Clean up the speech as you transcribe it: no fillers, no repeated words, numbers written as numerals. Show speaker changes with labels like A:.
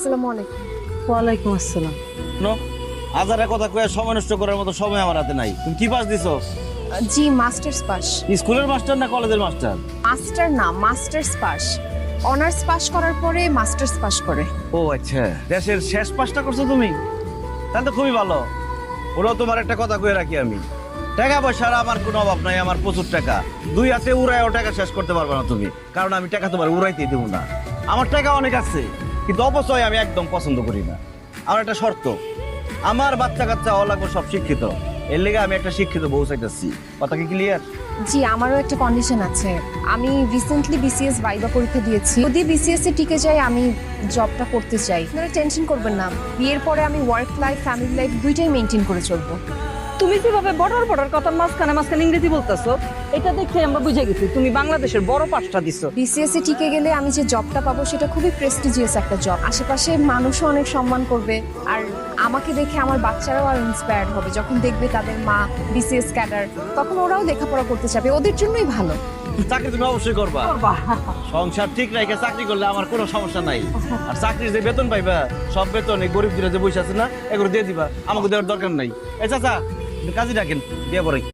A: আসসালামু আলাইকুম।
B: ওয়ালাইকুম আসসালাম।
C: নো হাজারে কথা কয়ে সময় নষ্ট করার মতো সময় আমার হাতে নাই। তুমি কি পাস দিছো?
A: জি মাস্টার্স পাস।
C: স্কুলের মাস্টার না কলেজের মাস্টার?
A: মাস্টার না, মাস্টার্স পাস। অনার্স পাস করার পরে মাস্টার্স পাস করে।
C: ও আচ্ছা, দেশের শেষ পাসটা করছো তুমি? তাহলে তো খুবই ভালো। ওরাও তোমার একটা কথা কয়ে রাখি আমি, টাকা পয়সার আমার কোনো অভাব নাই, আমার প্রচুর টাকা। দুই হাতে উড়ায়ও টাকা শেষ করতে পারবে না তুমি, কারণ আমি টাকা তোমার উড়াইতেই দেবো না। আমার টাকা অনেক আছে, কিন্তু অপচয় আমি একদম পছন্দ করি না। আমার একটা শর্ত, আমার বাচ্চা কাচ্চা লাগবে সব শিক্ষিত। এর লেগে আমি একটা শিক্ষিত বউ চাইতেছি। কথা কি ক্লিয়ার?
A: জি আমারও একটা কন্ডিশন আছে। আমি রিসেন্টলি বিসিএস ভাইবা পরীক্ষা দিয়েছি। যদি বিসিএস এ টিকে যাই আমি জবটা করতে চাই। আপনারা টেনশন করবেন না, বিয়ের পরে আমি ওয়ার্ক লাইফ ফ্যামিলি লাইফ দুইটাই মেনটেন করে চলবো।
B: তুমি যেভাবে বড়র কথা মাঝখানে মাঝখানে ইংরেজি বলতেছো, এটা দেখে আমরা বুঝে গেছি তুমি বাংলাদেশের বড় পাঁচটা দিছো।
A: বিসিএস এ টিকে গেলে আমি যে জবটা পাবো সেটা খুবই প্রেস্টিজিয়াস একটা জব। আশেপাশে মানুষও অনেক সম্মান করবে, আর আমাকে দেখে আমার বাচ্চারাও আর ইন্সপায়ার্ড হবে। যখন দেখবে তাদের মা বিসিএস ক্যাডার, তখন ওরাও লেখাপড়া করতে চাবে, ওদের জন্যই ভালো।
C: চাকরি তুমি অবশ্যই করবা। সংসার ঠিক রেখে চাকরি করলে আমার কোনো সমস্যা নাই। আর চাকরির যে বেতন পাইবা, সব বেতন এই গরিব দিনে যে বসে আছে না, এগুলো দিয়ে দিবা, আমাকে দেওয়ার দরকার নাই। এই চাচা কাজে ডাকেন, বিয়ে পরে।